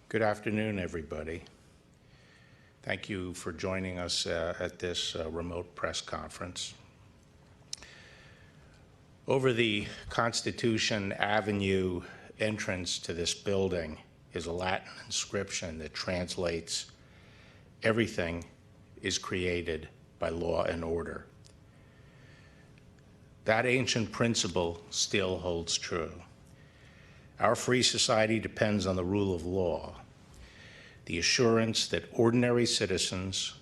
Good afternoon, everybody. Thank you for joining us at this remote press conference. Over the Constitution Avenue entrance to this building is a Latin inscription that translates, "Everything is created by law and order." That ancient principle still holds true. Our free society depends on the rule of law, the assurance that ordinary citizens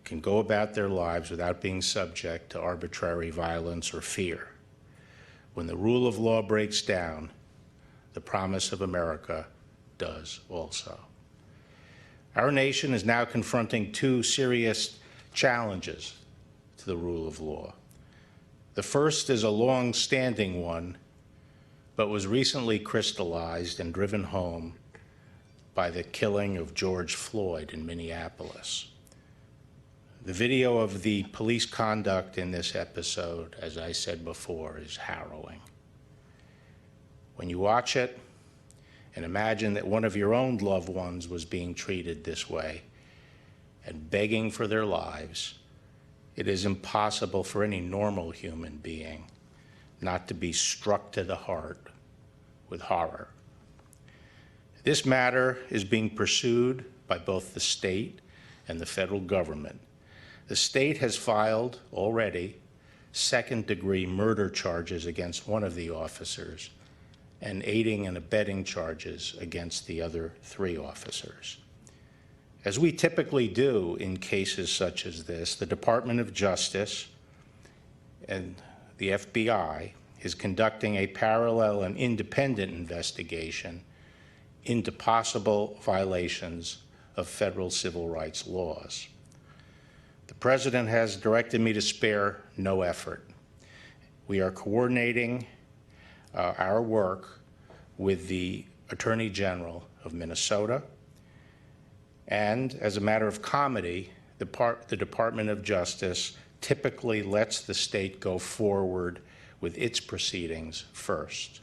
can go about their lives without being subject to arbitrary violence or fear. When the rule of law breaks down, the promise of America does also. Our nation is now confronting two serious challenges to the rule of law. The first is a long-standing one, but was recently crystallized and driven home by the killing of George Floyd in Minneapolis. The video of the police conduct in this episode, as I said before, is harrowing. When you watch it and imagine that one of your own loved ones was being treated this way and begging for their lives, it is impossible for any normal human being not to be struck to the heart with horror. This matter is being pursued by both the state and the federal government. The state has filed already second-degree murder charges against one of the officers and aiding and abetting charges against the other 3 officers. As we typically do in cases such as this, the Department of Justice and the FBI is conducting a parallel and independent investigation into possible violations of federal civil rights laws. The President has directed me to spare no effort. We are coordinating our work with the Attorney General of Minnesota, and as a matter of comedy, the Department of Justice typically lets the state go forward with its proceedings first.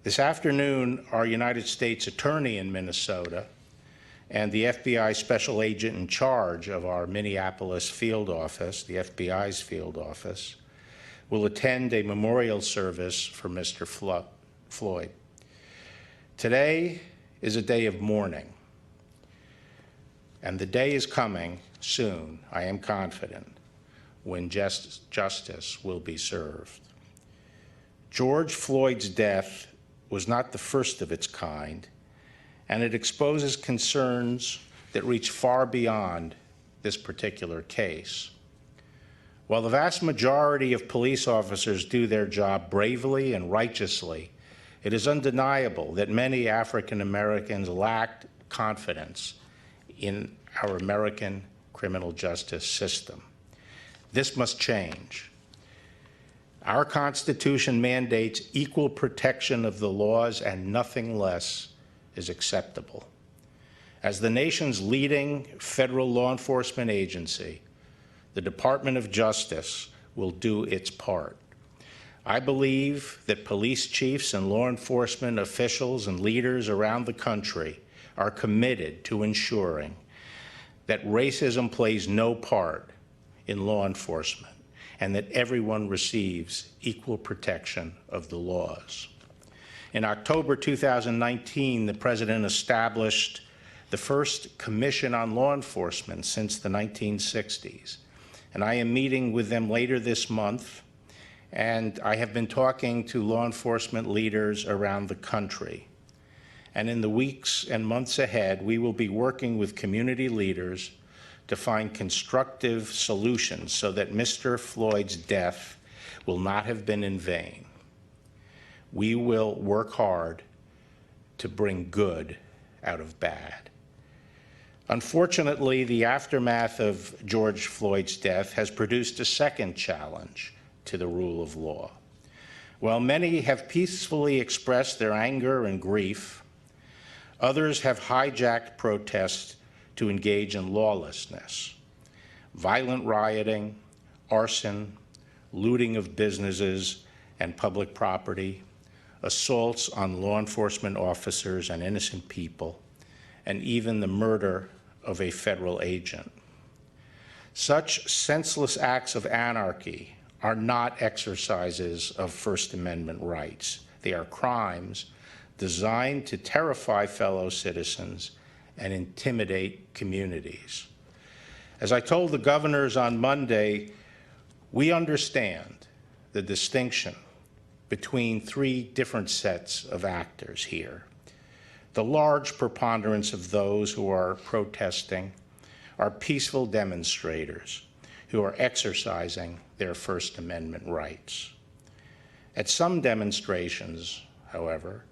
This afternoon, our United States Attorney in Minnesota and the FBI Special Agent in charge of our Minneapolis field office, the FBI's field office, will attend a memorial service for Mr. Floyd. Today is a day of mourning, and the day is coming soon, I am confident, when justice will be served. George Floyd's death was not the first of its kind, and it exposes concerns that reach far beyond this particular case. While the vast majority of police officers do their job bravely and righteously, it is undeniable that many African Americans lacked confidence in our American criminal justice system. This must change. Our Constitution mandates equal protection of the laws, and nothing less is acceptable. As the nation's leading federal law enforcement agency, the Department of Justice will do its part. I believe that police chiefs and law enforcement officials and leaders around the country are committed to ensuring that racism plays no part in law enforcement and that everyone receives equal protection of the laws. In October 2019, the President established the first Commission on Law Enforcement since the 1960s. And I am meeting with them later this month, and I have been talking to law enforcement leaders around the country. And in the weeks and months ahead, we will be working with community leaders to find constructive solutions so that Mr. Floyd's death will not have been in vain. We will work hard to bring good out of bad. Unfortunately, the aftermath of George Floyd's death has produced a second challenge to the rule of law. While many have peacefully expressed their anger and grief, others have hijacked protests to engage in lawlessness. Violent rioting, arson, looting of businesses and public property, assaults on law enforcement officers and innocent people, and even the murder of a federal agent. Such senseless acts of anarchy are not exercises of First Amendment rights. They are crimes designed to terrify fellow citizens and intimidate communities. As I told the governors on Monday, we understand the distinction between three different sets of actors here. The large preponderance of those who are protesting are peaceful demonstrators who are exercising their First Amendment rights. At some demonstrations, however,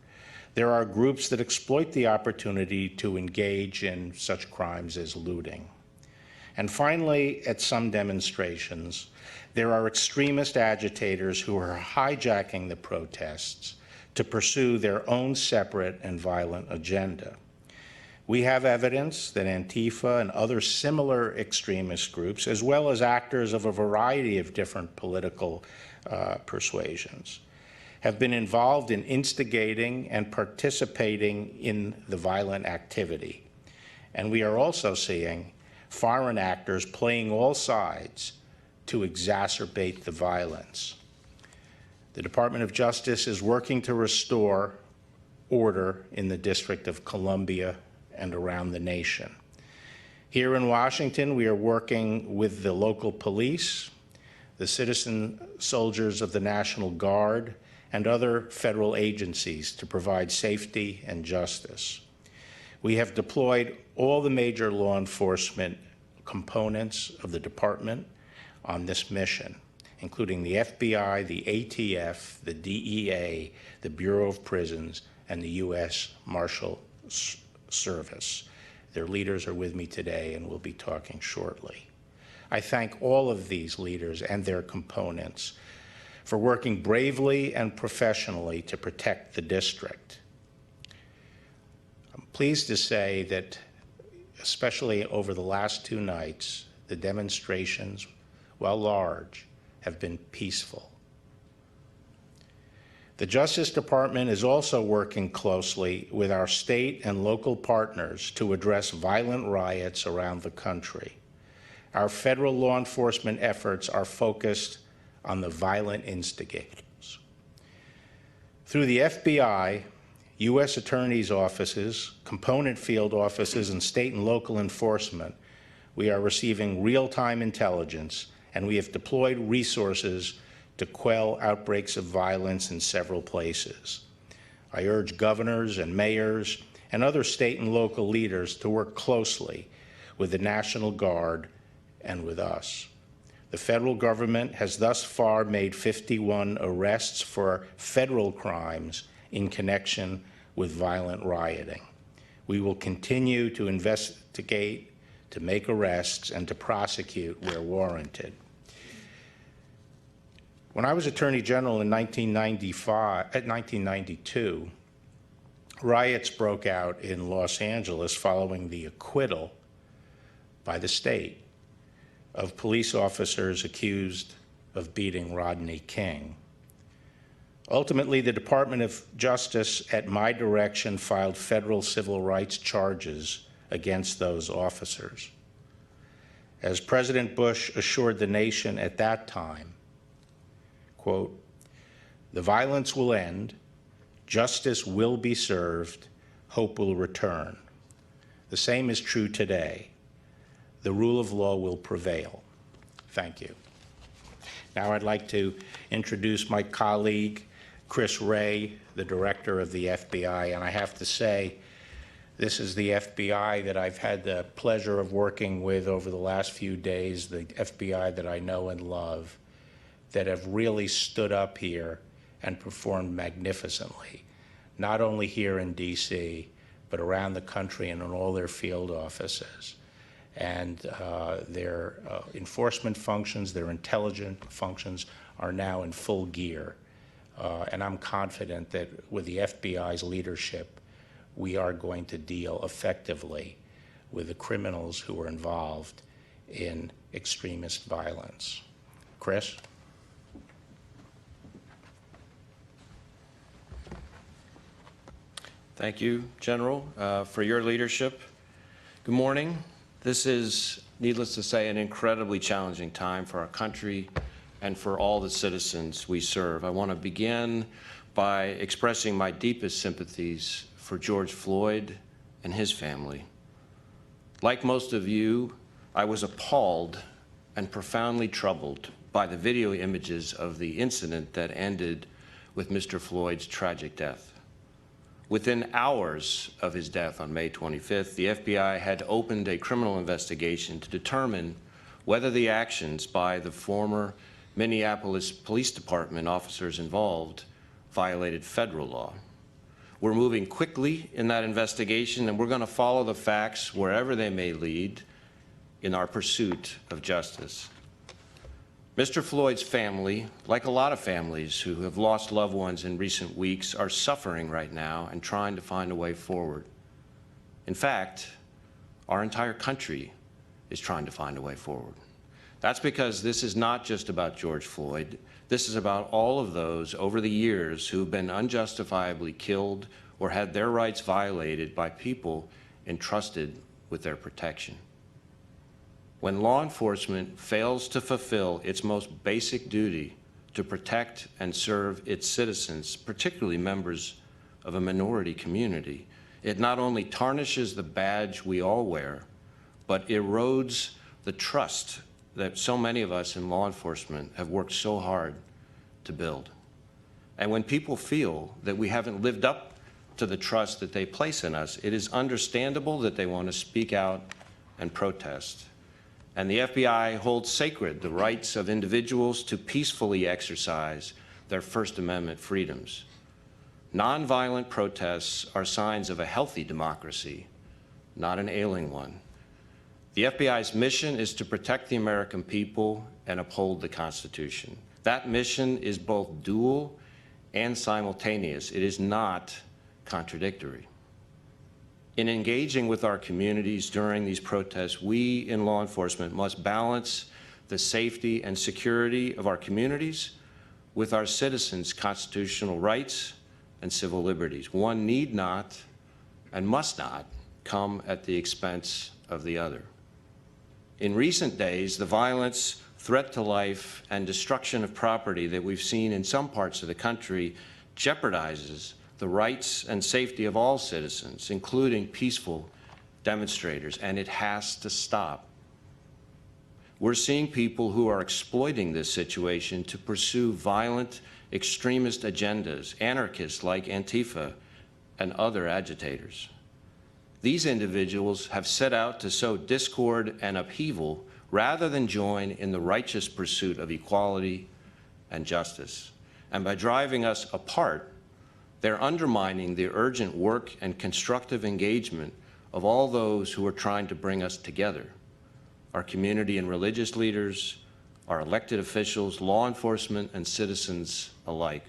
there are groups that exploit the opportunity to engage in such crimes as looting. And finally, at some demonstrations, there are extremist agitators who are hijacking the protests to pursue their own separate and violent agenda. We have evidence that Antifa and other similar extremist groups, as well as actors of a variety of different political persuasions, have been involved in instigating and participating in the violent activity. And we are also seeing foreign actors playing all sides to exacerbate the violence. The Department of Justice is working to restore order in the District of Columbia and around the nation. Here in Washington, we are working with the local police, the citizen soldiers of the National Guard, and other federal agencies to provide safety and justice. We have deployed all the major law enforcement components of the department on this mission, including the FBI, the ATF, the DEA, the Bureau of Prisons, and the U.S. Marshal Service. Their leaders are with me today and we'll be talking shortly. I thank all of these leaders and their components for working bravely and professionally to protect the district. I'm pleased to say that, especially over the last two nights, the demonstrations, while large, have been peaceful. The Justice Department is also working closely with our state and local partners to address violent riots around the country. Our federal law enforcement efforts are focused on the violent instigators. Through the FBI, U.S. attorneys' offices, component field offices, and state and local enforcement, we are receiving real-time intelligence, and we have deployed resources to quell outbreaks of violence in several places. I urge governors and mayors and other state and local leaders to work closely with the National Guard and with us. The federal government has thus far made 51 arrests for federal crimes in connection with violent rioting. We will continue to investigate, to make arrests, and to prosecute where warranted. When I was Attorney General in 1992, riots broke out in Los Angeles following the acquittal by the state of police officers accused of beating Rodney King. Ultimately, the Department of Justice, at my direction, filed federal civil rights charges against those officers. As President Bush assured the nation at that time, quote, "The violence will end, justice will be served, hope will return. The same is true today. The rule of law will prevail." Thank you. Now I'd like to introduce my colleague, Chris Wray, the director of the FBI, and I have to say, this is the FBI that I've had the pleasure of working with over the last few days, the FBI that I know and love, that have really stood up here and performed magnificently, not only here in DC, but around the country and in all their field offices. And their enforcement functions, their intelligence functions are now in full gear. And I'm confident that with the FBI's leadership, we are going to deal effectively with the criminals who are involved in extremist violence. Chris? Thank you, General, for your leadership. Good morning. This is, needless to say, an incredibly challenging time for our country and for all the citizens we serve. I want to begin by expressing my deepest sympathies for George Floyd and his family. Like most of you, I was appalled and profoundly troubled by the video images of the incident that ended with Mr. Floyd's tragic death. Within hours of his death on May 25th, the FBI had opened a criminal investigation to determine whether the actions by the former Minneapolis Police Department officers involved violated federal law. We're moving quickly in that investigation, and we're going to follow the facts wherever they may lead in our pursuit of justice. Mr. Floyd's family, like a lot of families who have lost loved ones in recent weeks, are suffering right now and trying to find a way forward. In fact, our entire country is trying to find a way forward. That's because this is not just about George Floyd. This is about all of those over the years who've been unjustifiably killed or had their rights violated by people entrusted with their protection. When law enforcement fails to fulfill its most basic duty to protect and serve its citizens, particularly members of a minority community, it not only tarnishes the badge we all wear, but erodes the trust that so many of us in law enforcement have worked so hard to build. And when people feel that we haven't lived up to the trust that they place in us, it is understandable that they want to speak out and protest. And the FBI holds sacred the rights of individuals to peacefully exercise their First Amendment freedoms. Nonviolent protests are signs of a healthy democracy, not an ailing one. The FBI's mission is to protect the American people and uphold the Constitution. That mission is both dual and simultaneous. It is not contradictory. In engaging with our communities during these protests, we in law enforcement must balance the safety and security of our communities with our citizens' constitutional rights and civil liberties. One need not and must not come at the expense of the other. In recent days, the violence, threat to life, and destruction of property that we've seen in some parts of the country jeopardizes the rights and safety of all citizens, including peaceful demonstrators, and it has to stop. We're seeing people who are exploiting this situation to pursue violent extremist agendas, anarchists like Antifa and other agitators. These individuals have set out to sow discord and upheaval rather than join in the righteous pursuit of equality and justice. And by driving us apart, they're undermining the urgent work and constructive engagement of all those who are trying to bring us together, our community and religious leaders, our elected officials, law enforcement, and citizens alike.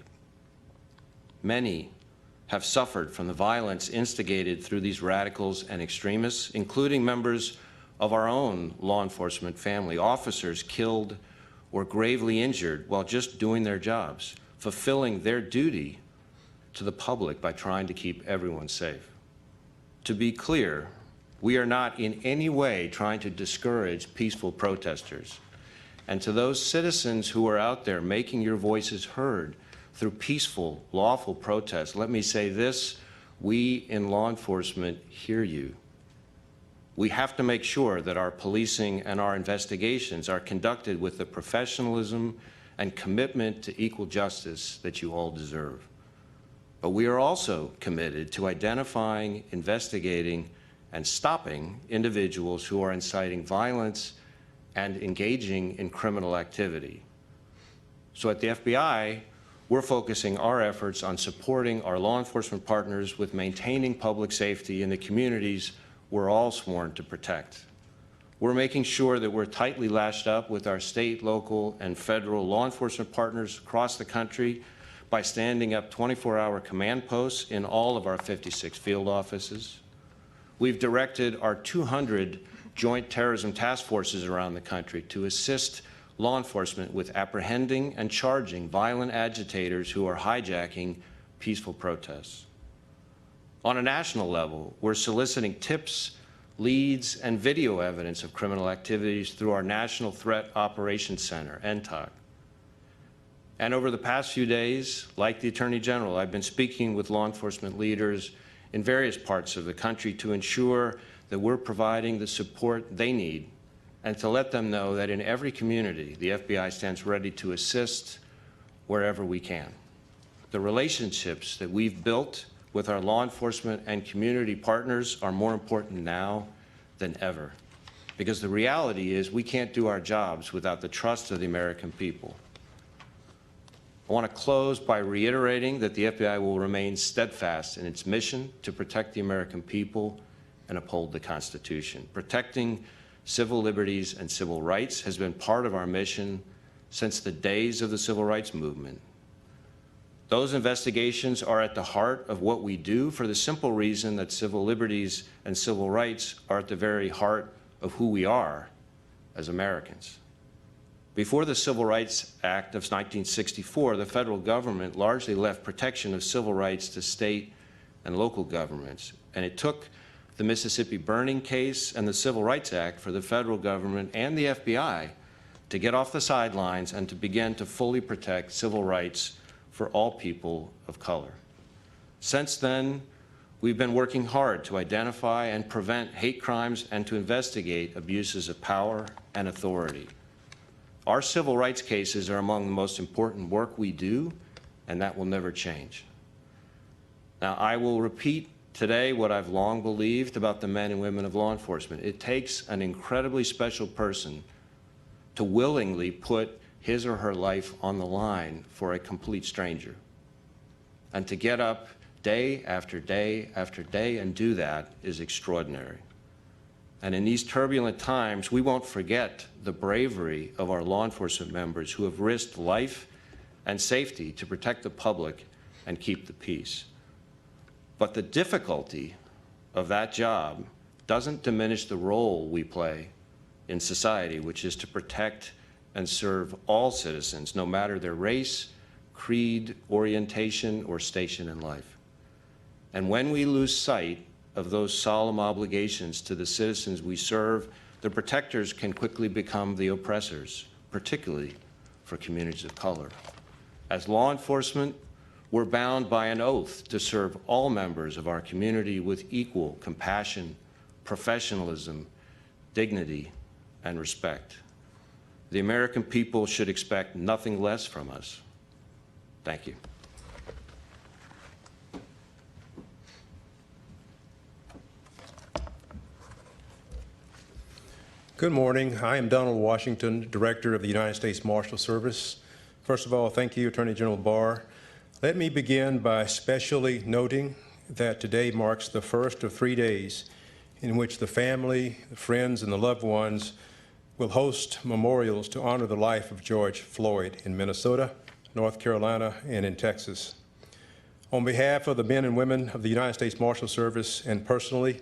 Many have suffered from the violence instigated through these radicals and extremists, including members of our own law enforcement family, officers killed or gravely injured while just doing their jobs, fulfilling their duty to the public by trying to keep everyone safe. To be clear, we are not in any way trying to discourage peaceful protesters. And to those citizens who are out there making your voices heard through peaceful, lawful protests, let me say this: we in law enforcement hear you. We have to make sure that our policing and our investigations are conducted with the professionalism and commitment to equal justice that you all deserve. But we are also committed to identifying, investigating, and stopping individuals who are inciting violence and engaging in criminal activity. So at the FBI, we're focusing our efforts on supporting our law enforcement partners with maintaining public safety in the communities we're all sworn to protect. We're making sure that we're tightly lashed up with our state, local, and federal law enforcement partners across the country by standing up 24-hour command posts in all of our 56 field offices. We've directed our 200 joint terrorism task forces around the country to assist law enforcement with apprehending and charging violent agitators who are hijacking peaceful protests. On a national level, we're soliciting tips, leads, and video evidence of criminal activities through our National Threat Operations Center, NTOC. And over the past few days, like the Attorney General, I've been speaking with law enforcement leaders in various parts of the country to ensure that we're providing the support they need and to let them know that in every community, the FBI stands ready to assist wherever we can. The relationships that we've built with our law enforcement and community partners are more important now than ever, because the reality is we can't do our jobs without the trust of the American people. I want to close by reiterating that the FBI will remain steadfast in its mission to protect the American people and uphold the Constitution. Protecting civil liberties and civil rights has been part of our mission since the days of the Civil Rights Movement. Those investigations are at the heart of what we do for the simple reason that civil liberties and civil rights are at the very heart of who we are as Americans. Before the Civil Rights Act of 1964, the federal government largely left protection of civil rights to state and local governments, and it took the Mississippi burning case and the Civil Rights Act for the federal government and the FBI to get off the sidelines and to begin to fully protect civil rights for all people of color. Since then, we've been working hard to identify and prevent hate crimes and to investigate abuses of power and authority. Our civil rights cases are among the most important work we do, and that will never change. Now, I will repeat today what I've long believed about the men and women of law enforcement. It takes an incredibly special person to willingly put his or her life on the line for a complete stranger. And to get up day after day after day and do that is extraordinary. And in these turbulent times, we won't forget the bravery of our law enforcement members who have risked life and safety to protect the public and keep the peace. But the difficulty of that job doesn't diminish the role we play in society, which is to protect and serve all citizens, no matter their race, creed, orientation, or station in life. And when we lose sight of those solemn obligations to the citizens we serve, the protectors can quickly become the oppressors, particularly for communities of color. As law enforcement, we're bound by an oath to serve all members of our community with equal compassion, professionalism, dignity, and respect. The American people should expect nothing less from us. Thank you. Good morning. I am Donald Washington, Director of the United States Marshal Service. First of all, thank you, Attorney General Barr. Let me begin by specially noting that today marks the first of 3 days in which the family, the friends, and the loved ones will host memorials to honor the life of George Floyd in Minnesota, North Carolina, and in Texas. On behalf of the men and women of the United States Marshal Service and personally,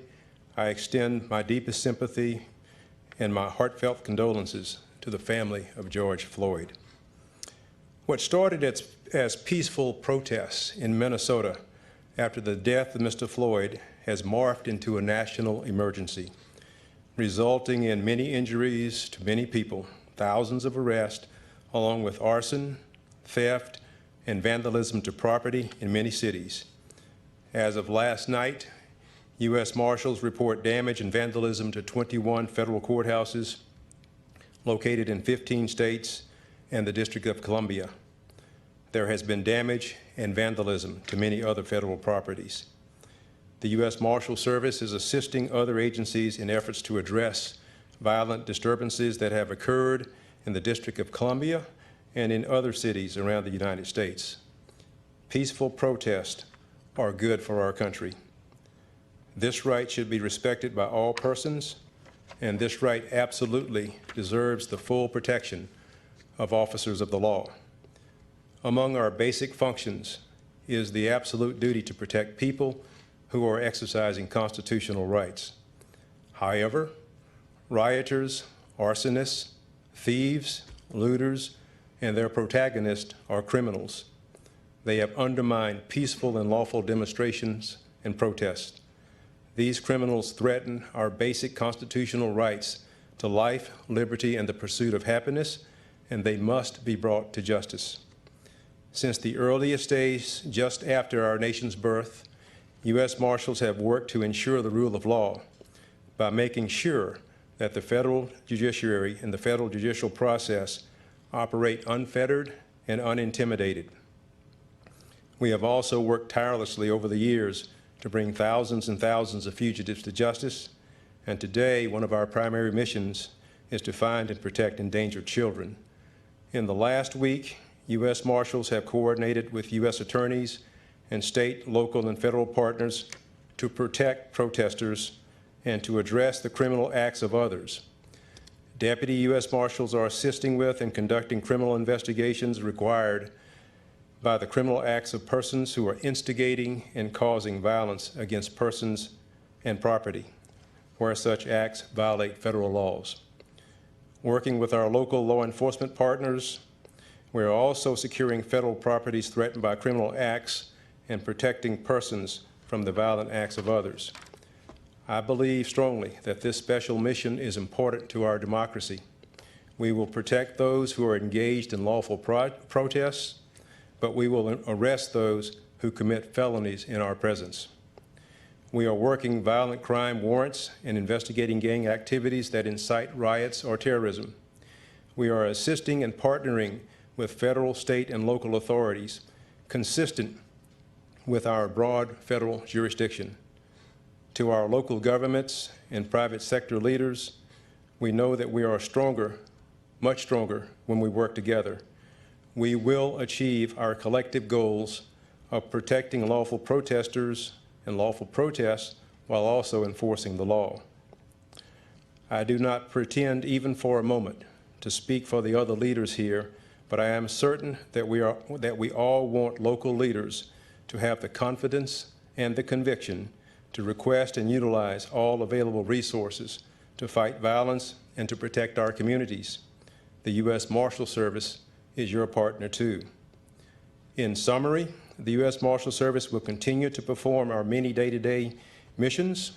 I extend my deepest sympathy and my heartfelt condolences to the family of George Floyd. What started as peaceful protests in Minnesota after the death of Mr. Floyd has morphed into a national emergency, resulting in many injuries to many people, thousands of arrests, along with arson, theft, and vandalism to property in many cities. As of last night, U.S. Marshals report damage and vandalism to 21 federal courthouses located in 15 states and the District of Columbia. There has been damage and vandalism to many other federal properties. The U.S. Marshal Service is assisting other agencies in efforts to address violent disturbances that have occurred in the District of Columbia and in other cities around the United States. Peaceful protests are good for our country. This right should be respected by all persons, and this right absolutely deserves the full protection of officers of the law. Among our basic functions is the absolute duty to protect people who are exercising constitutional rights. However, rioters, arsonists, thieves, looters, and their protagonists are criminals. They have undermined peaceful and lawful demonstrations and protest. These criminals threaten our basic constitutional rights to life, liberty, and the pursuit of happiness, and they must be brought to justice. Since the earliest days, just after our nation's birth, U.S. Marshals have worked to ensure the rule of law by making sure that the federal judiciary and the federal judicial process operate unfettered and unintimidated. We have also worked tirelessly over the years to bring thousands and thousands of fugitives to justice, and today one of our primary missions is to find and protect endangered children. In the last week, U.S. Marshals have coordinated with U.S. attorneys and state, local, and federal partners to protect protesters and to address the criminal acts of others. Deputy U.S. Marshals are assisting with and conducting criminal investigations required by the criminal acts of persons who are instigating and causing violence against persons and property, where such acts violate federal laws. Working with our local law enforcement partners, we are also securing federal properties threatened by criminal acts and protecting persons from the violent acts of others. I believe strongly that this special mission is important to our democracy. We will protect those who are engaged in lawful protests, but we will arrest those who commit felonies in our presence. We are working violent crime warrants and investigating gang activities that incite riots or terrorism. We are assisting and partnering with federal, state, and local authorities consistent with our broad federal jurisdiction. To our local governments and private sector leaders, we know that we are stronger, much stronger, when we work together. We will achieve our collective goals of protecting lawful protesters and lawful protests while also enforcing the law. I do not pretend even for a moment to speak for the other leaders here, but I am certain that we all want local leaders to have the confidence and the conviction to request and utilize all available resources to fight violence and to protect our communities. The U.S. Marshal Service is your partner too. In summary, the U.S. Marshal Service will continue to perform our many day-to-day missions,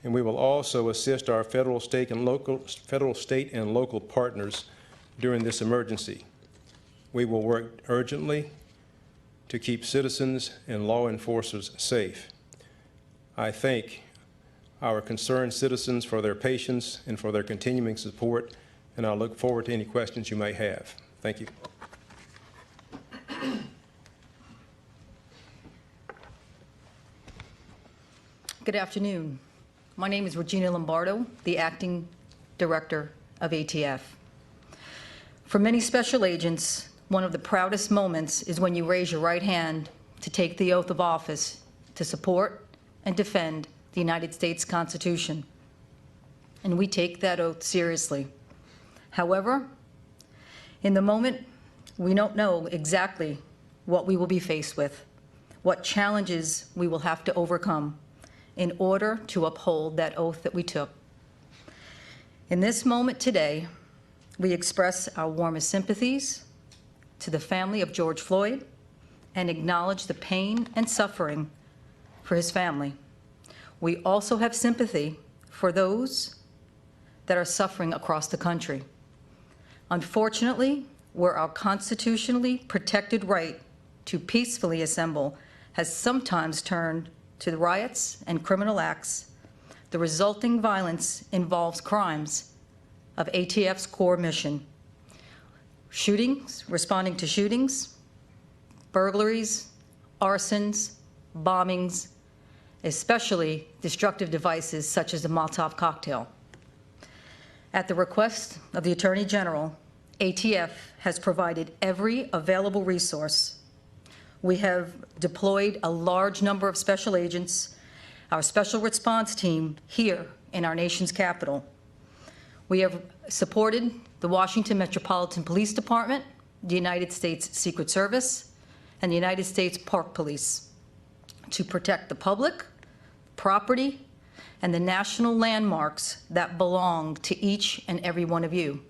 and we will also assist our federal, state, and local partners during this emergency. We will work urgently to keep citizens and law enforcers safe. I thank our concerned citizens for their patience and for their continuing support, and I look forward to any questions you may have. Thank you. Good afternoon. My name is Regina Lombardo, the Acting Director of ATF. For many special agents, one of the proudest moments is when you raise your right hand to take the oath of office to support and defend the United States Constitution. And we take that oath seriously. However, in the moment, we don't know exactly what we will be faced with, what challenges we will have to overcome in order to uphold that oath that we took. In this moment today, we express our warmest sympathies to the family of George Floyd and acknowledge the pain and suffering for his family. We also have sympathy for those that are suffering across the country. Unfortunately, where our constitutionally protected right to peacefully assemble has sometimes turned to the riots and criminal acts, the resulting violence involves crimes of ATF's core mission. Shootings, responding to shootings, burglaries, arsons, bombings, especially destructive devices such as the Molotov cocktail. At the request of the Attorney General, ATF has provided every available resource. We have deployed a large number of special agents, our special response team here in our nation's capital. We have supported the Washington Metropolitan Police Department, the United States Secret Service, and the United States Park Police to protect the public, property, and the national landmarks that belong to each and every one of you.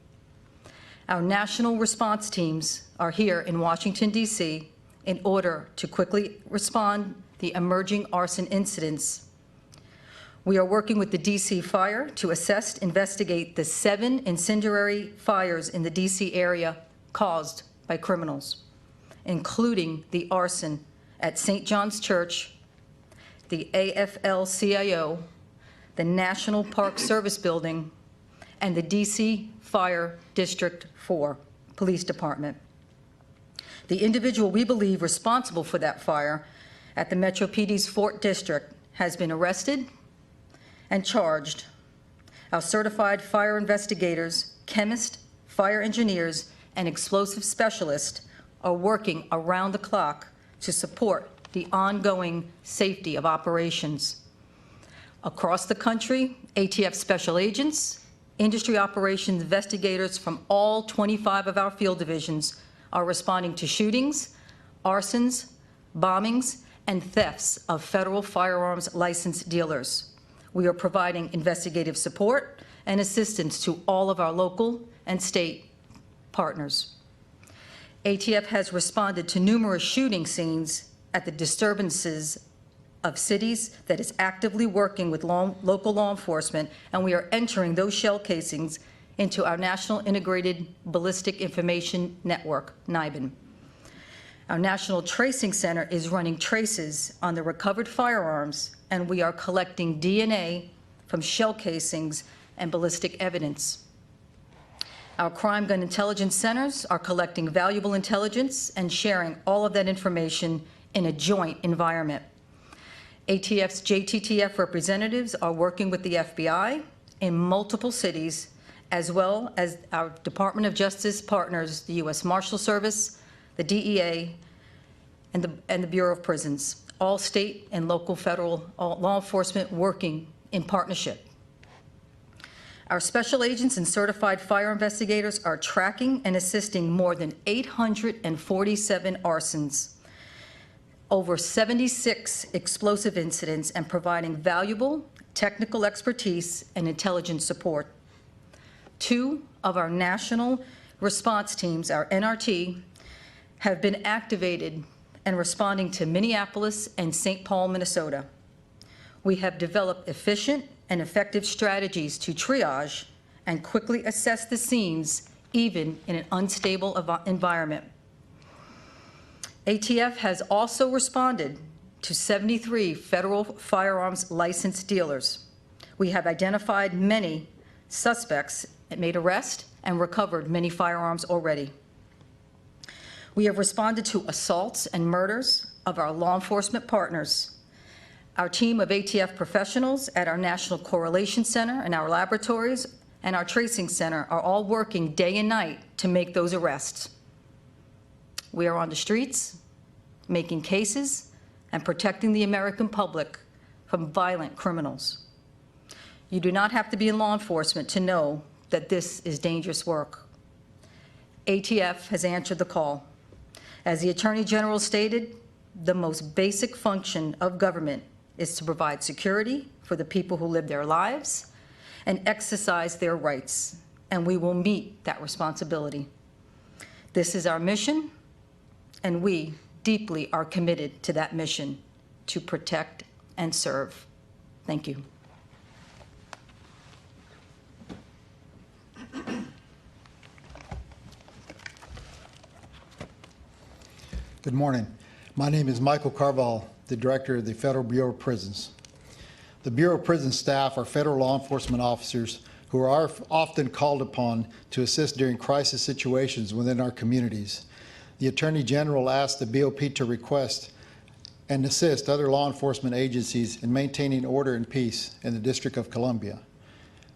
Our national response teams are here in Washington, D.C. in order to quickly respond the emerging arson incidents. We are working with the DC Fire to assess, investigate the 7 incendiary fires in the DC area caused by criminals, including the arson at St. John's Church, the AFL-CIO, the National Park Service Building, and the DC Fire District 4 Police Department. The individual we believe responsible for that fire at the Metro PD's Fort District has been arrested and charged. Our certified fire investigators, chemists, fire engineers, and explosive specialists are working around the clock to support the ongoing safety of operations. Across the country, ATF special agents, industry operations investigators from all 25 of our field divisions are responding to shootings, arsons, bombings, and thefts of federal firearms licensed dealers. We are providing investigative support and assistance to all of our local and state partners. ATF has responded to numerous shooting scenes at the disturbances of cities that is actively working with local law enforcement, and we are entering those shell casings into our National Integrated Ballistic Information Network, NIBIN. Our National Tracing Center is running traces on the recovered firearms, and we are collecting DNA from shell casings and ballistic evidence. Our Crime Gun Intelligence Centers are collecting valuable intelligence and sharing all of that information in a joint environment. ATF's JTTF representatives are working with the FBI in multiple cities, as well as our Department of Justice partners, the U.S. Marshal Service, the DEA, and the Bureau of Prisons, all state and local federal law enforcement working in partnership. Our special agents and certified fire investigators are tracking and assisting more than 847 arsons, over 76 explosive incidents, and providing valuable technical expertise and intelligence support. 2 of our national response teams, our NRT, have been activated and responding to Minneapolis and St. Paul, Minnesota. We have developed efficient and effective strategies to triage and quickly assess the scenes, even in an unstable environment. ATF has also responded to 73 federal firearms licensed dealers. We have identified many suspects and made arrests and recovered many firearms already. We have responded to assaults and murders of our law enforcement partners. Our team of ATF professionals at our National Correlation Center and our laboratories and our Tracing Center are all working day and night to make those arrests. We are on the streets, making cases, and protecting the American public from violent criminals. You do not have to be in law enforcement to know that this is dangerous work. ATF has answered the call. As the Attorney General stated, the most basic function of government is to provide security for the people who live their lives and exercise their rights, and we will meet that responsibility. This is our mission, and we deeply are committed to that mission, to protect and serve. Thank you. Good morning. My name is Michael Carval, the Director of the Federal Bureau of Prisons. The Bureau of Prisons staff are federal law enforcement officers who are often called upon to assist during crisis situations within our communities. The Attorney General asked the BOP to request and assist other law enforcement agencies in maintaining order and peace in the District of Columbia.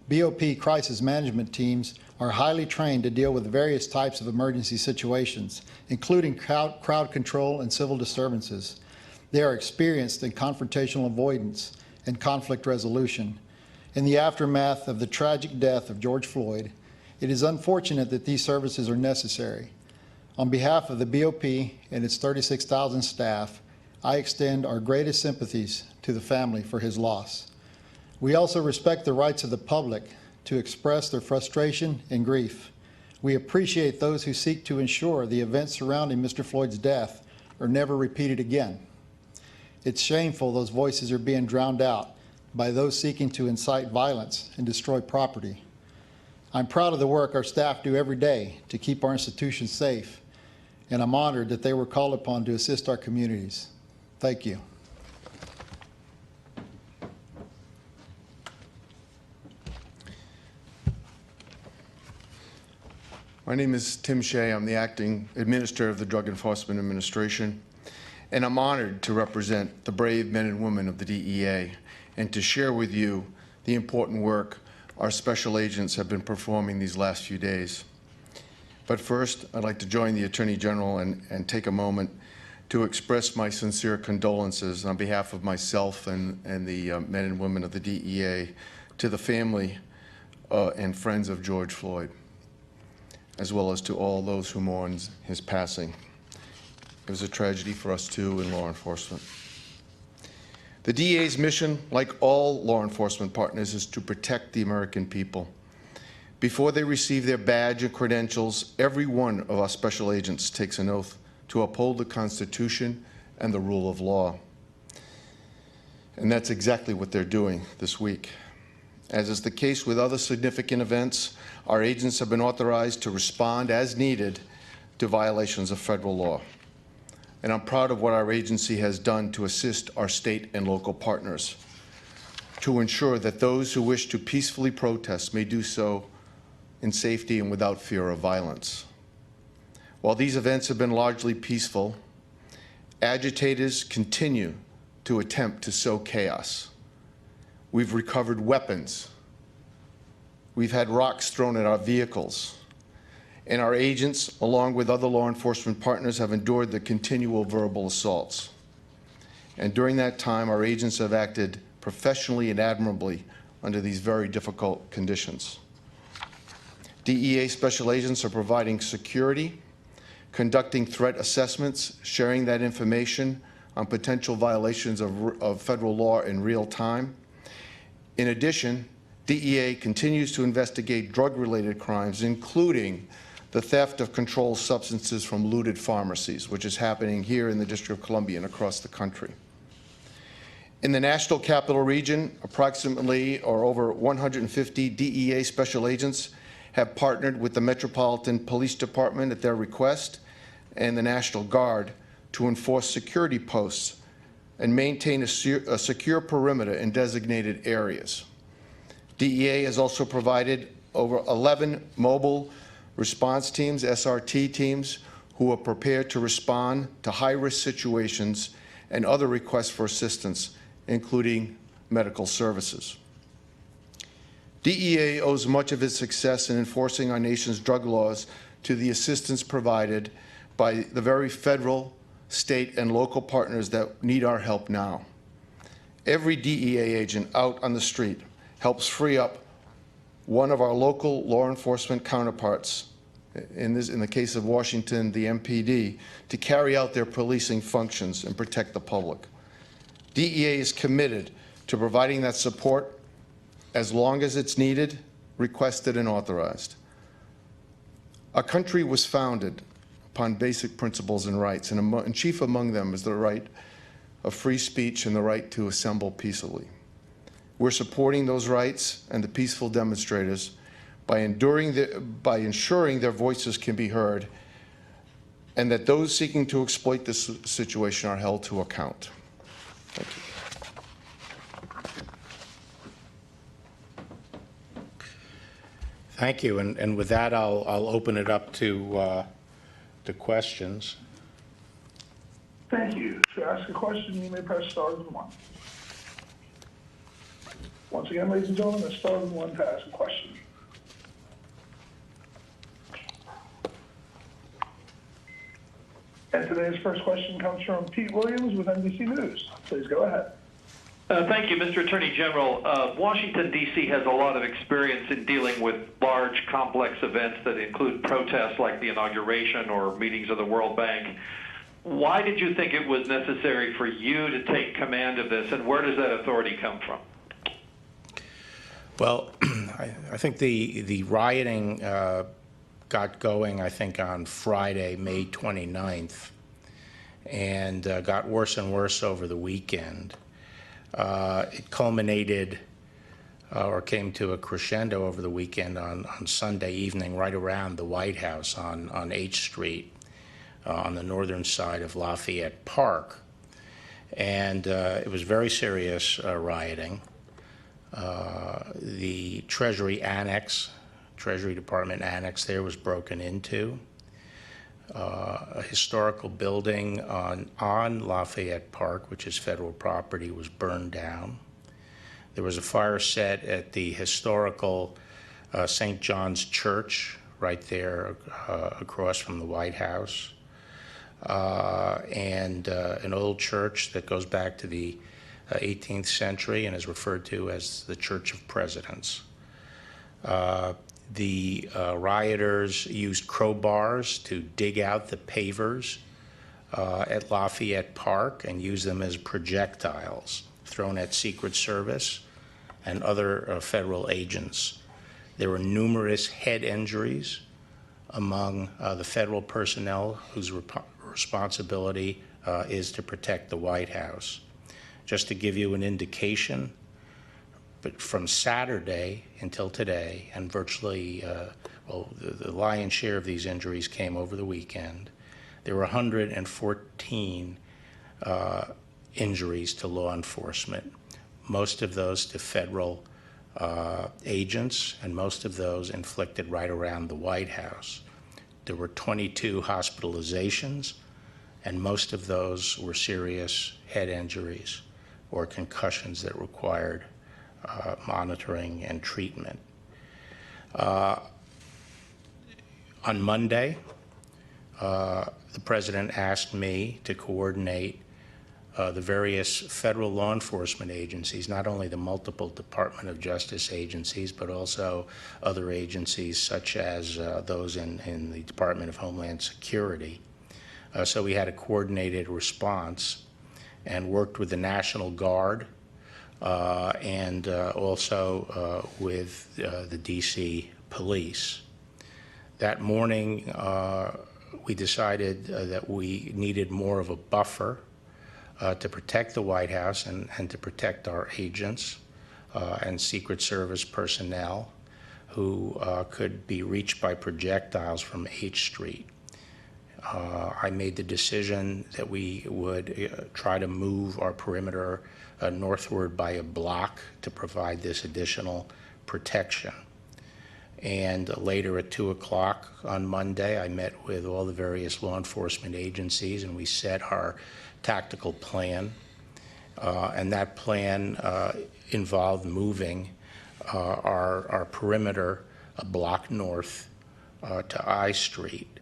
BOP crisis management teams are highly trained to deal with various types of emergency situations, including crowd control and civil disturbances. They are experienced in confrontational avoidance and conflict resolution. In the aftermath of the tragic death of George Floyd, it is unfortunate that these services are necessary. On behalf of the BOP and its 36,000 staff, I extend our greatest sympathies to the family for his loss. We also respect the rights of the public to express their frustration and grief. We appreciate those who seek to ensure the events surrounding Mr. Floyd's death are never repeated again. It's shameful those voices are being drowned out by those seeking to incite violence and destroy property. I'm proud of the work our staff do every day to keep our institutions safe, and I'm honored that they were called upon to assist our communities. Thank you. My name is Tim Shea. I'm the acting administrator of the Drug Enforcement Administration, and I'm honored to represent the brave men and women of the DEA and to share with you the important work our special agents have been performing these last few days. But first, I'd like to join the Attorney General and take a moment to express my sincere condolences on behalf of myself and the men and women of the DEA to the family and friends of George Floyd, as well as to all those who mourn his passing. It was a tragedy for us too in law enforcement. The DEA's mission, like all law enforcement partners, is to protect the American people. Before they receive their badge and credentials, every one of our special agents takes an oath to uphold the Constitution and the rule of law. And that's exactly what they're doing this week. As is the case with other significant events, our agents have been authorized to respond as needed to violations of federal law. And I'm proud of what our agency has done to assist our state and local partners to ensure that those who wish to peacefully protest may do so in safety and without fear of violence. While these events have been largely peaceful, agitators continue to attempt to sow chaos. We've recovered weapons. We've had rocks thrown at our vehicles. And our agents, along with other law enforcement partners, have endured the continual verbal assaults. And during that time, our agents have acted professionally and admirably under these very difficult conditions. DEA special agents are providing security, conducting threat assessments, sharing that information on potential violations of federal law in real time. In addition, DEA continues to investigate drug-related crimes, including the theft of controlled substances from looted pharmacies, which is happening here in the District of Columbia and across the country. In the National Capital Region, approximately or over 150 DEA special agents have partnered with the Metropolitan Police Department at their request and the National Guard to enforce security posts and maintain a secure perimeter in designated areas. DEA has also provided over 11 mobile response teams, SRT teams, who are prepared to respond to high-risk situations and other requests for assistance, including medical services. DEA owes much of its success in enforcing our nation's drug laws to the assistance provided by the very federal, state, and local partners that need our help now. Every DEA agent out on the street helps free up one of our local law enforcement counterparts, in the case of Washington, the MPD, to carry out their policing functions and protect the public. DEA is committed to providing that support as long as it's needed, requested, and authorized. Our country was founded upon basic principles and rights, and chief among them is the right of free speech and the right to assemble peaceably. We're supporting those rights and the peaceful demonstrators by ensuring their voices can be heard and that those seeking to exploit this situation are held to account. Thank you. Thank you. And with that, I'll open it up to questions. Thank you. To ask a question, you may press star and one. Once again, ladies and gentlemen, it's star and one to ask a question. And today's first question comes from Pete Williams with NBC News. Please go ahead. Thank you, Mr. Attorney General. Washington, D.C. has a lot of experience in dealing with large, complex events that include protests like the inauguration or meetings of the World Bank. Why did you think it was necessary for you to take command of this, and where does that authority come from? Well, I think the rioting got going, I think, on Friday, May 29th. and got worse and worse over the weekend. It culminated or came to a crescendo over the weekend on Sunday evening right around the White House on H Street on the northern side of Lafayette Park. And it was very serious rioting. The Treasury Department annex there was broken into. A historical building on Lafayette Park, which is federal property, was burned down. There was a fire set at the historical St. John's Church right there across from the White House, and an old church that goes back to the 18th century and is referred to as the Church of Presidents. The rioters used crowbars to dig out the pavers at Lafayette Park and use them as projectiles thrown at Secret Service and other federal agents. There were numerous head injuries among the federal personnel whose responsibility is to protect the White House. Just to give you an indication, but from Saturday until today, and virtually, the lion's share of these injuries came over the weekend, there were 114 injuries to law enforcement, most of those to federal agents, and most of those inflicted right around the White House. There were 22 hospitalizations, and most of those were serious head injuries or concussions that required monitoring and treatment. On Monday, the president asked me to coordinate the various federal law enforcement agencies, not only the multiple Department of Justice agencies, but also other agencies such as those in the Department of Homeland Security. So we had a coordinated response and worked with the National Guard and also with the DC Police. That morning, we decided that we needed more of a buffer to protect the White House and to protect our agents and Secret Service personnel who could be reached by projectiles from H Street. I made the decision that we would try to move our perimeter northward by a block to provide this additional protection. And later at 2 o'clock on Monday, I met with all the various law enforcement agencies and we set our tactical plan. And that plan involved moving our perimeter a block north to I Street.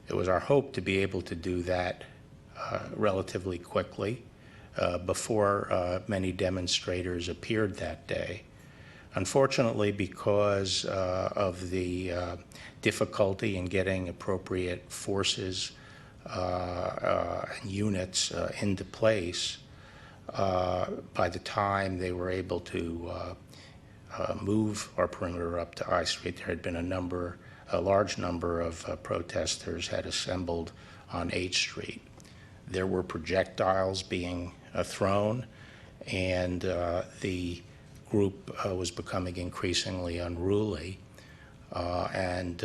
It was our hope to be able to do that relatively quickly before many demonstrators appeared that day. Unfortunately, because of the difficulty in getting appropriate forces and units into place, by the time they were able to move our perimeter up to I Street, there had been a large number of protesters had assembled on H Street. There were projectiles being thrown, and the group was becoming increasingly unruly, and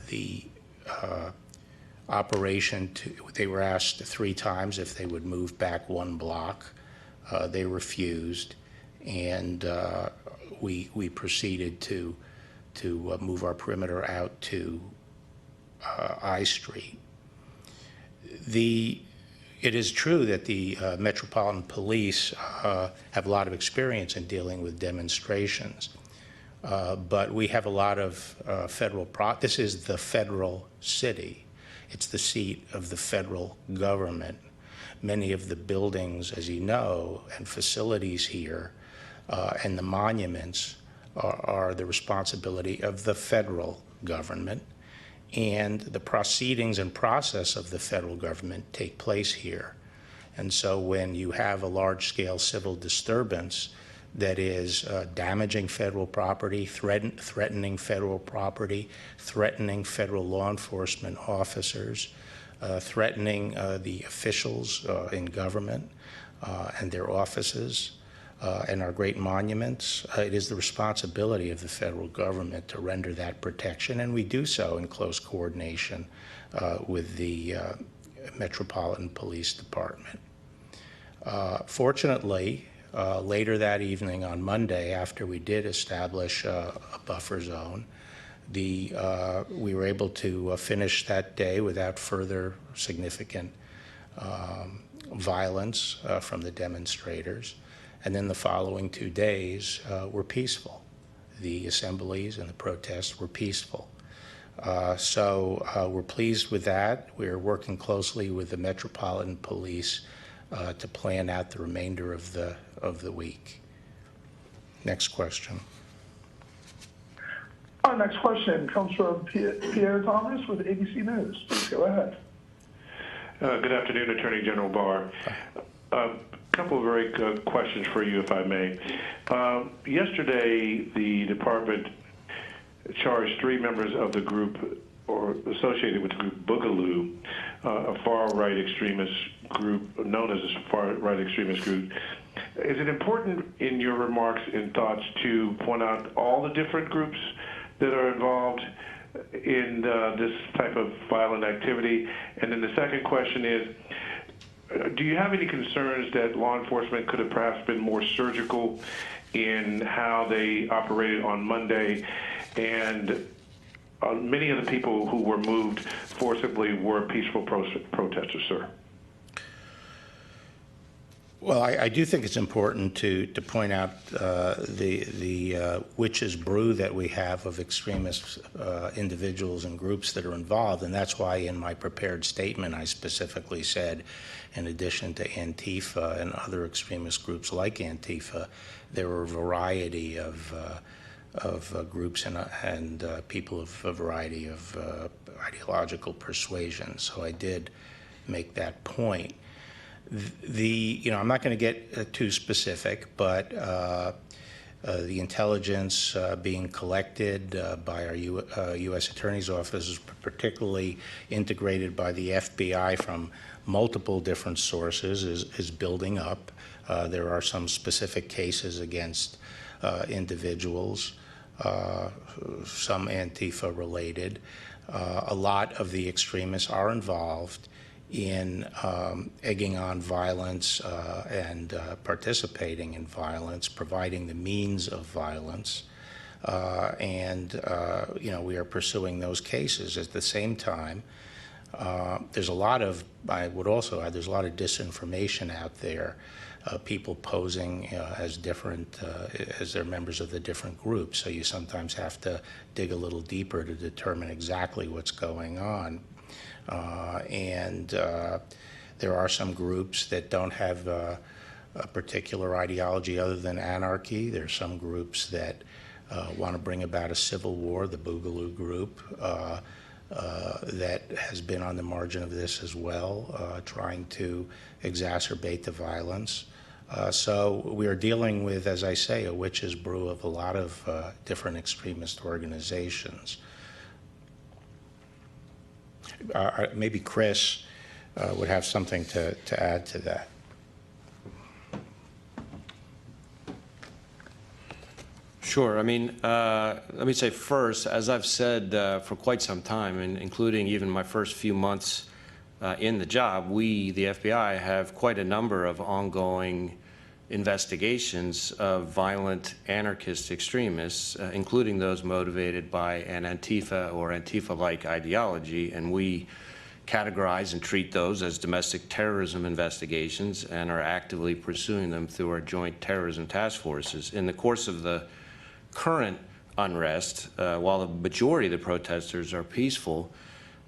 the operation, they were asked 3 times if they would move back 1 block. They refused, and we proceeded to move our perimeter out to I Street. It is true that the Metropolitan Police have a lot of experience in dealing with demonstrations, but we have a lot of this is the federal city. It's the seat of the federal government. Many of the buildings, as you know, and facilities here and the monuments are the responsibility of the federal government, and the proceedings and process of the federal government take place here. And so when you have a large-scale civil disturbance that is damaging federal property, threatening federal property, threatening federal law enforcement officers, threatening the officials in government and their offices and our great monuments. It is the responsibility of the federal government to render that protection, and we do so in close coordination with the Metropolitan Police Department. Fortunately, later that evening on Monday, after we did establish a buffer zone, we were able to finish that day without further significant violence from the demonstrators. And then the following 2 days were peaceful. The assemblies and the protests were peaceful. So we're pleased with that. We're working closely with the Metropolitan Police to plan out the remainder of the week. Next question. Our next question comes from Pierre Thomas with ABC News. Please go ahead. Good afternoon, Attorney General Barr. A couple of very good questions for you, if I may. Yesterday, the department charged 3 members of the group, or associated with the group Boogaloo, a far-right extremist group, known as a far-right extremist group. Is it important in your remarks and thoughts to point out all the different groups that are involved in this type of violent activity? And then the second question is, do you have any concerns that law enforcement could have perhaps been more surgical in how they operated on Monday? And many of the people who were moved forcibly were peaceful protesters, sir. Well, I do think it's important to point out the witch's brew that we have of extremist individuals and groups that are involved, and that's why in my prepared statement I specifically said, in addition to Antifa and other extremist groups like Antifa, there were a variety of groups and people of a variety of ideological persuasions. So I did make that point. I'm not going to get too specific, but the intelligence being collected by our U.S. Attorney's Office, particularly integrated by the FBI from multiple different sources, is building up. There are some specific cases against individuals, some Antifa related. A lot of the extremists are involved in egging on violence and participating in violence, providing the means of violence. We are pursuing those cases. At the same time, there's a lot of, I would also add, there's a lot of disinformation out there, people posing as different, as they're members of the different groups. So you sometimes have to dig a little deeper to determine exactly what's going on. There are some groups that don't have a particular ideology other than anarchy. There are some groups that want to bring about a civil war, the Boogaloo group, that has been on the margin of this as well, trying to exacerbate the violence. So we are dealing with, as I say, a witch's brew of a lot of different extremist organizations. Maybe Chris would have something to add to that. Sure. I mean, let me say first, as I've said for quite some time, and including even my first few months in the job, we, the FBI, have quite a number of ongoing investigations of violent anarchist extremists, including those motivated by an Antifa or Antifa-like ideology, and we categorize and treat those as domestic terrorism investigations and are actively pursuing them through our joint terrorism task forces. In the course of the current unrest, while the majority of the protesters are peaceful,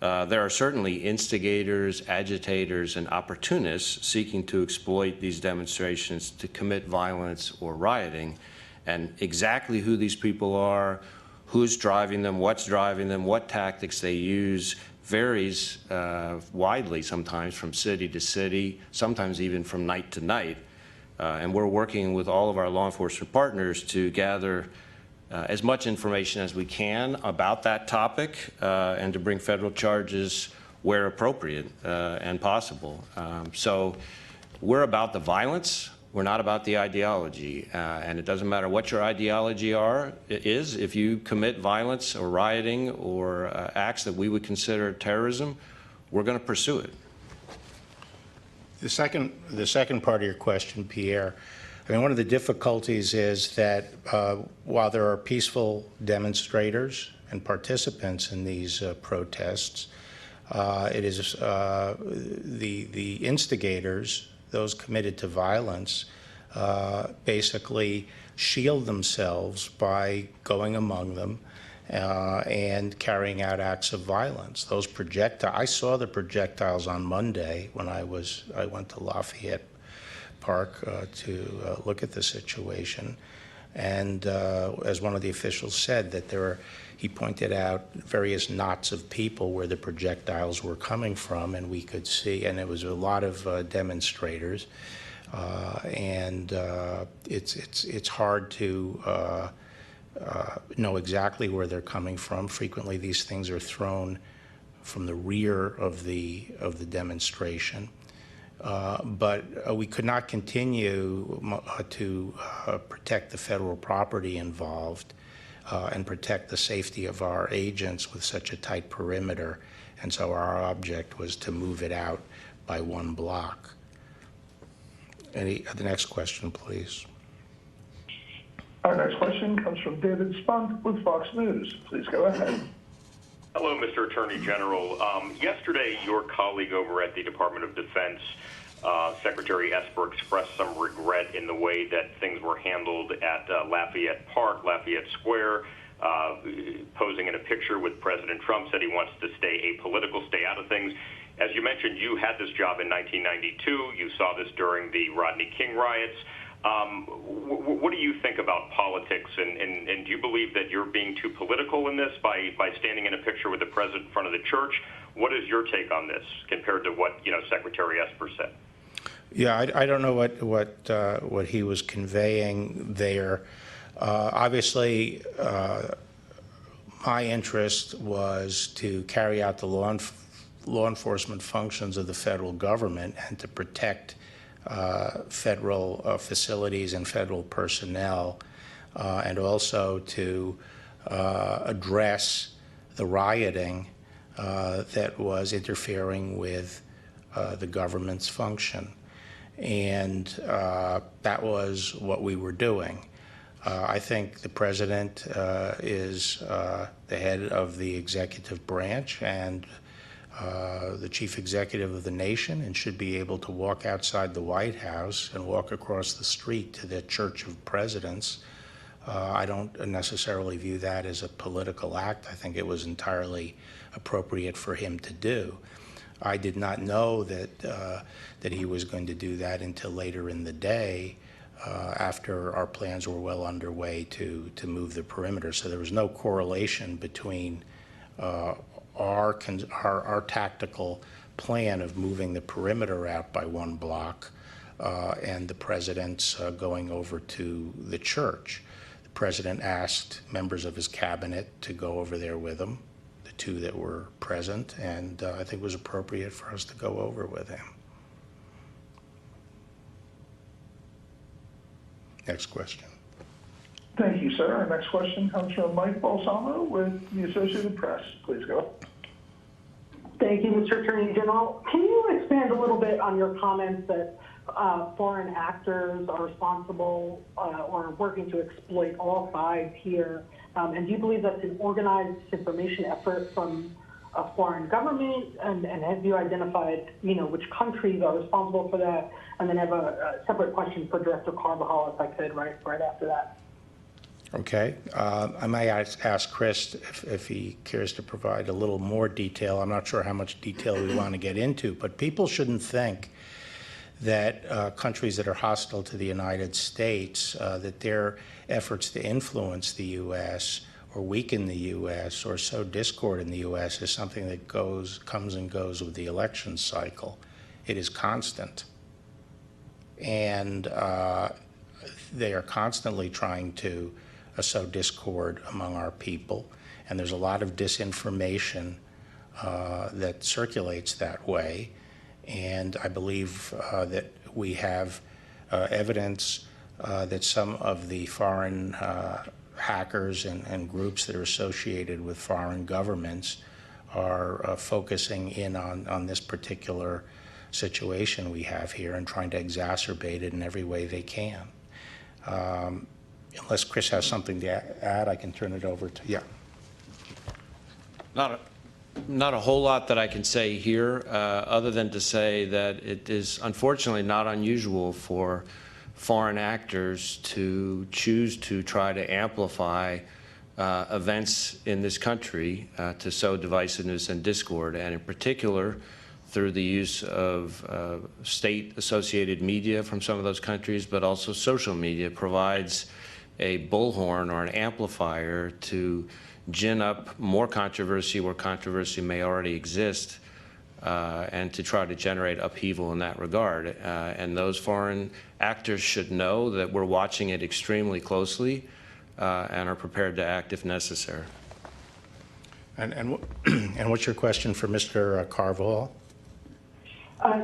there are certainly instigators, agitators, and opportunists seeking to exploit these demonstrations to commit violence or rioting. And exactly who these people are, who's driving them, what tactics they use, varies widely sometimes from city to city, sometimes even from night to night. And we're working with all of our law enforcement partners to gather as much information as we can about that topic and to bring federal charges where appropriate and possible. So we're about the violence. We're not about the ideology. And it doesn't matter what your ideology is. If you commit violence or rioting or acts that we would consider terrorism, we're going to pursue it. The second part of your question, Pierre, I mean, one of the difficulties is that while there are peaceful demonstrators and participants in these protests, it is the instigators, those committed to violence, basically shield themselves by going among them and carrying out acts of violence. Those I saw the projectiles on Monday when I went to Lafayette Park to look at the situation, and as one of the officials said, that he pointed out various knots of people where the projectiles were coming from, and we could see, and it was a lot of demonstrators, and it's hard to know exactly where they're coming from. Frequently, these things are thrown from the rear of the demonstration. But we could not continue to protect the federal property involved and protect the safety of our agents with such a tight perimeter. And so our object was to move it out by 1 block. The next question, please. Our next question comes from David Spunk with Fox News. Please go ahead. Hello, Mr. Attorney General. Yesterday, your colleague over at the Department of Defense, Secretary Esper, expressed some regret in the way that things were handled at Lafayette Park, Lafayette Square, posing in a picture with President Trump, said he wants to stay apolitical, stay out of things. As you mentioned, you had this job in 1992. You saw this during the Rodney King riots. What do you think about politics, and do you believe that you're being too political in this by standing in a picture with the president in front of the church? What is your take on this compared to what Secretary Esper said? Yeah, I don't know what he was conveying there. Obviously, my interest was to carry out the law enforcement functions of the federal government and to protect federal facilities and federal personnel, and also to address the rioting that was interfering with the government's function. And that was what we were doing. I think the president is the head of the executive branch and the chief executive of the nation, and should be able to walk outside the White House and walk across the street to the Church of Presidents. I don't necessarily view that as a political act. I think it was entirely appropriate for him to do. I did not know that he was going to do that until later in the day, after our plans were well underway to move the perimeter. So there was no correlation between our tactical plan of moving the perimeter out by 1 block and the president's going over to the church. The president asked members of his cabinet to go over there with him, the 2 that were present, and I think it was appropriate for us to go over with him. Next question. Thank you, sir. Our next question comes from Mike Balsamo with the Associated Press. Please go. Thank you, Mr. Attorney General. Can you expand a little bit on your comments that foreign actors are responsible or working to exploit all sides here? And do you believe that's an organized disinformation effort from a foreign government? And have you identified, which countries are responsible for that? And then I have a separate question for Director Carvajal, if I could, right after that. Okay. I may ask Chris if he cares to provide a little more detail. I'm not sure how much detail we want to get into, but people shouldn't think that countries that are hostile to the United States, that their efforts to influence the U.S. or weaken the U.S. or sow discord in the U.S. is something that comes and goes with the election cycle. It is constant. And they are constantly trying to sow discord among our people. And there's a lot of disinformation that circulates that way. And I believe that we have evidence that some of the foreign hackers and groups that are associated with foreign governments are focusing in on this particular situation we have here and trying to exacerbate it in every way they can. Unless Chris has something to add, I can turn it over to you. Not a whole lot that I can say here, other than to say that it is unfortunately not unusual for foreign actors to choose to try to amplify events in this country to sow divisiveness and discord, and in particular through the use of state-associated media from some of those countries, but also social media provides a bullhorn or an amplifier to gin up more controversy where controversy may already exist, and to try to generate upheaval in that regard. And those foreign actors should know that we're watching it extremely closely and are prepared to act if necessary. And what's your question for Mr. Carvajal?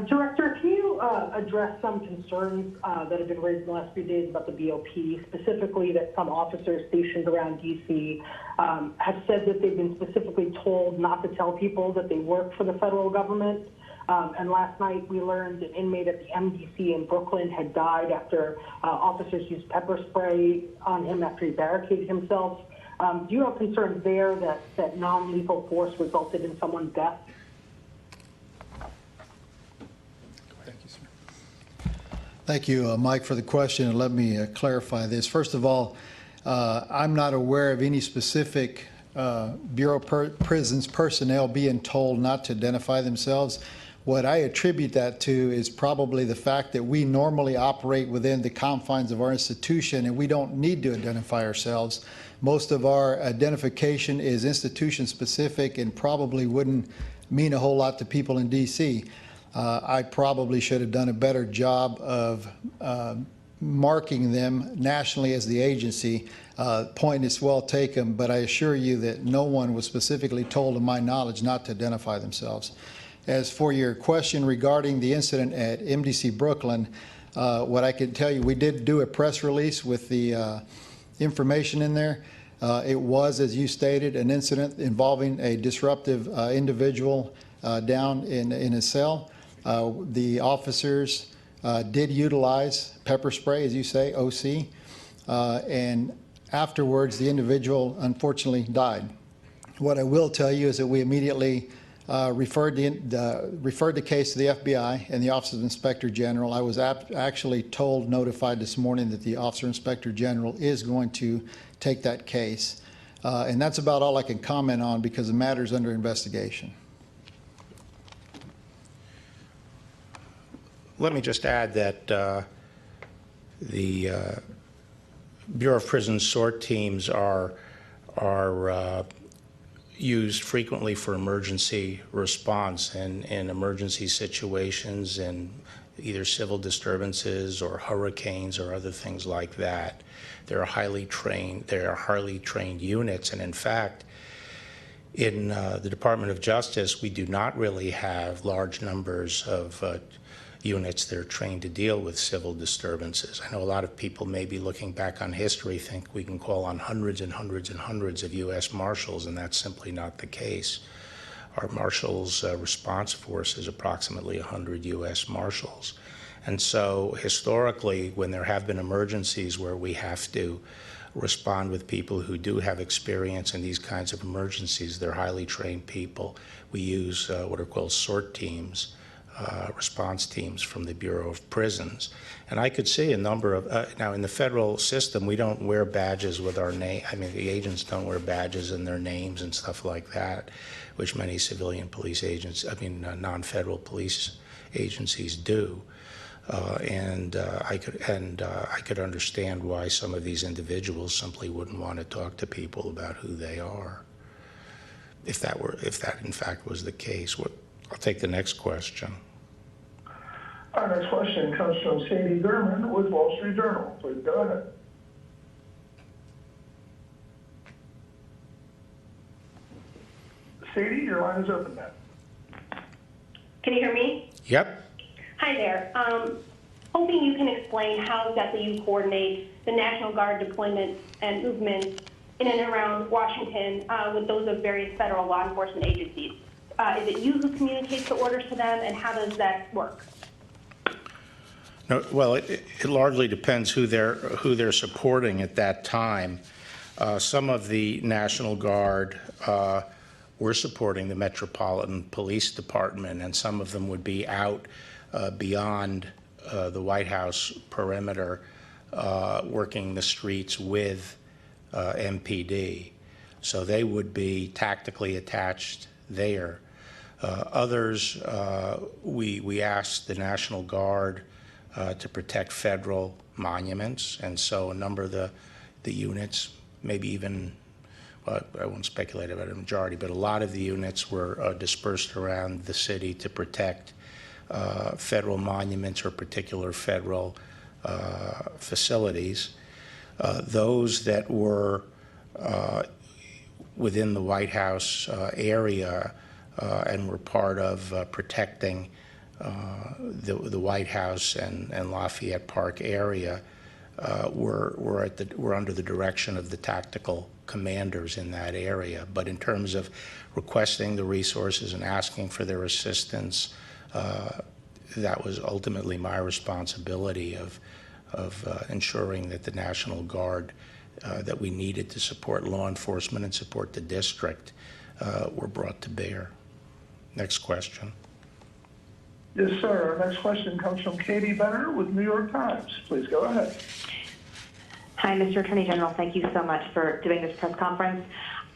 Director, can you address some concerns that have been raised in the last few days about the BOP, specifically that some officers stationed around D.C. Have said that they've been specifically told not to tell people that they work for the federal government? And last night we learned an inmate at the MDC in Brooklyn had died after officers used pepper spray on him after he barricaded himself. Do you have concerns there that non-lethal force resulted in someone's death? Thank you, Mike, for the question, and let me clarify this. First of all, I'm not aware of any specific Bureau of Prisons personnel being told not to identify themselves. What I attribute that to is probably the fact that we normally operate within the confines of our institution and we don't need to identify ourselves. Most of our identification is institution specific and probably wouldn't mean a whole lot to people in D.C. I probably should have done a better job of marking them nationally as the agency. Point is well taken, but I assure you that no one was specifically told, to my knowledge, not to identify themselves. As for your question regarding the incident at MDC Brooklyn, what I can tell you, we did do a press release with the information in there. It was, as you stated, an incident involving a disruptive individual down in a cell. The officers did utilize pepper spray, as you say, OC, and afterwards the individual unfortunately died. What I will tell you is that we immediately referred the case to the FBI and the Office of Inspector General. I was actually notified this morning that the Officer Inspector General is going to take that case. And that's about all I can comment on because the matter is under investigation. Let me just add that the Bureau of Prisons SORT teams are used frequently for emergency response in emergency situations and either civil disturbances or hurricanes or other things like that. They are highly trained units, and in fact, in the Department of Justice, we do not really have large numbers of units that are trained to deal with civil disturbances. I know a lot of people maybe looking back on history think we can call on hundreds and hundreds and hundreds of U.S. Marshals, and that's simply not the case. Our Marshals response force is approximately 100 U.S. Marshals. And so historically, when there have been emergencies where we have to respond with people who do have experience in these kinds of emergencies, they're highly trained people. We use what are called SORT teams, response teams from the Bureau of Prisons. And I could see a number of, now in the federal system, we don't wear badges with our name. I mean, the agents don't wear badges in their names and stuff like that, which many civilian police agents, non-federal police agencies do. I could understand why some of these individuals simply wouldn't want to talk to people about who they are, if that in fact was the case. I'll take the next question. Our next question comes from Sadie Gurman with Wall Street Journal. Please go ahead. Katie, your line is open, ma'am. Can you hear me? Yep. Hi there. Hoping you can explain how exactly you coordinate the National Guard deployment and movement in and around Washington with those of various federal law enforcement agencies. Is it you who communicates the orders to them, and how does that work? No, well, it largely depends who they're supporting at that time. Some of the National Guard were supporting the Metropolitan Police Department, and some of them would be out beyond the White House perimeter, working the streets with MPD. So they would be tactically attached there. Others, we asked the National Guard to protect federal monuments, and so a number of the units, maybe even, well, I won't speculate about a majority, but a lot of the units were dispersed around the city to protect federal monuments or particular federal facilities. Those that were within the White House area and were part of protecting the White House and Lafayette Park area were under the direction of the tactical commanders in that area. But in terms of requesting the resources and asking for their assistance, that was ultimately my responsibility of ensuring that the National Guard that we needed to support law enforcement and support the district were brought to bear. Next question. Yes, sir. Our next question comes from Katie Benner with New York Times. Please go ahead. Hi, Mr. Attorney General. Thank you so much for doing this press conference.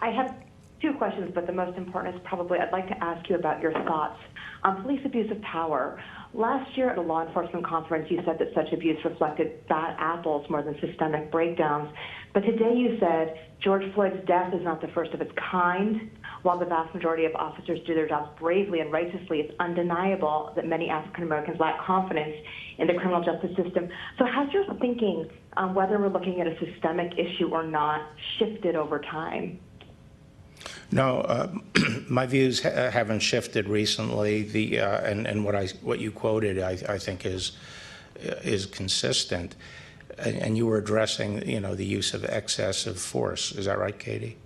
I have two questions, but the most important is probably I'd like to ask you about your thoughts on police abuse of power. Last year at a law enforcement conference, you said that such abuse reflected bad apples more than systemic breakdowns. But today you said George Floyd's death is not the first of its kind. While the vast majority of officers do their jobs bravely and righteously, it's undeniable that many African Americans lack confidence in the criminal justice system. So has your thinking on whether we're looking at a systemic issue or not shifted over time? No, my views haven't shifted recently. And what you quoted, I think, is consistent. And you were addressing, the use of excessive force. Is that right, Katie?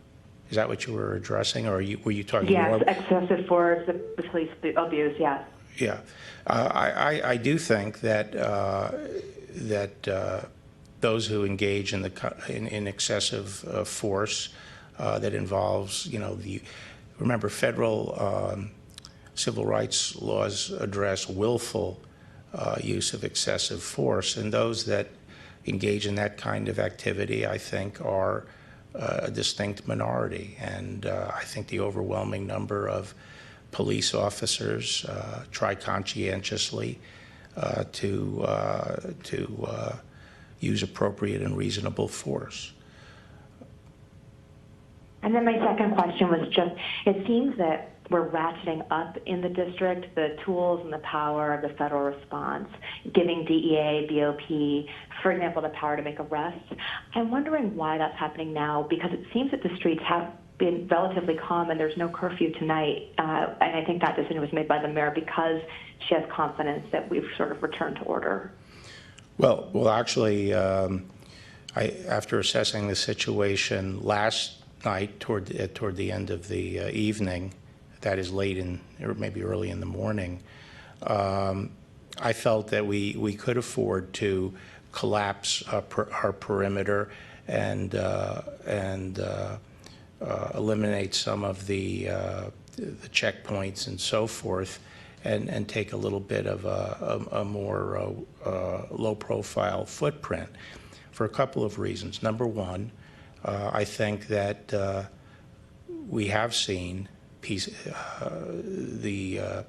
Is that what you were addressing, or were you talking more? Yes, excessive force, the police abuse, yes. Yeah, I do think that those who engage in excessive force that involves, remember, federal civil rights laws address willful use of excessive force, and those that engage in that kind of activity, I think, are a distinct minority. And I think the overwhelming number of police officers try conscientiously to use appropriate and reasonable force. And then my second question was just, it seems that we're ratcheting up in the district the tools and the power of the federal response, giving DEA, BOP, for example, the power to make arrests. I'm wondering why that's happening now, because it seems that the streets have been relatively calm and there's no curfew tonight. And I think that decision was made by the mayor because she has confidence that we've sort of returned to order. Well, actually, after assessing the situation last night toward the end of the evening, that is late in, or maybe early in the morning, I felt that we could afford to collapse our perimeter and eliminate some of the checkpoints and so forth, and take a little bit of a more low-profile footprint for a couple of reasons. Number one, I think that we have seen a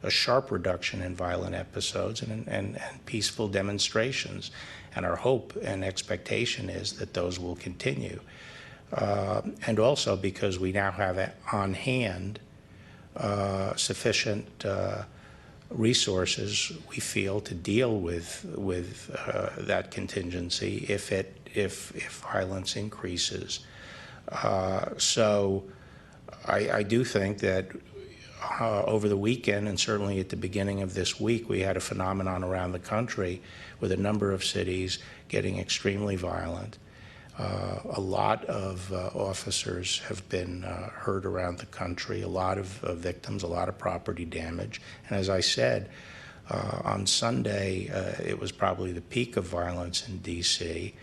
sharp reduction in violent episodes and peaceful demonstrations, and our hope and expectation is that those will continue. And also because we now have on hand sufficient resources, we feel, to deal with that contingency if violence increases. So I do think that over the weekend, and certainly at the beginning of this week, we had a phenomenon around the country with a number of cities getting extremely violent. A lot of officers have been hurt around the country, a lot of victims, a lot of property damage. And as I said, on Sunday, it was probably the peak of violence in D.C.,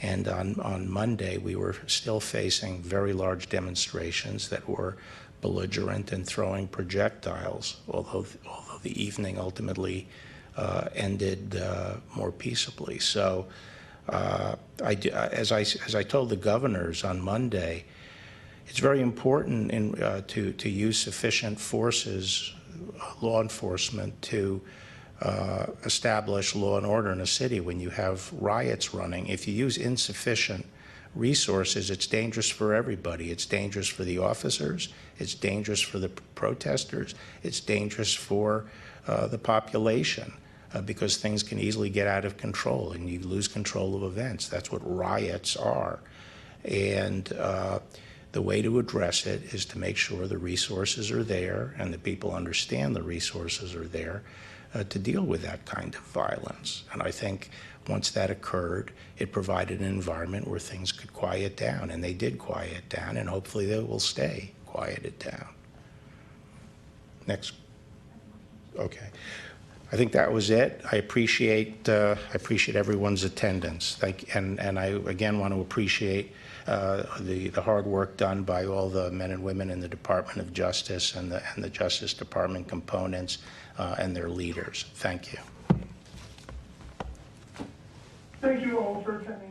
and on Monday, we were still facing very large demonstrations that were belligerent and throwing projectiles, although the evening ultimately ended more peaceably. So as I told the governors on Monday, it's very important to use sufficient forces, law enforcement, to establish law and order in a city when you have riots running. If you use insufficient resources, it's dangerous for everybody. It's dangerous for the officers, it's dangerous for the protesters, it's dangerous for the population, because things can easily get out of control and you lose control of events. That's what riots are. And the way to address it is to make sure the resources are there and the people understand the resources are there to deal with that kind of violence. And I think once that occurred, it provided an environment where things could quiet down, and they did quiet down, and hopefully they will stay quieted down. Next. Okay. I think that was it. I appreciate everyone's attendance. And I again want to appreciate the hard work done by all the men and women in the Department of Justice and the Justice Department components and their leaders. Thank you. Thank you all for attending.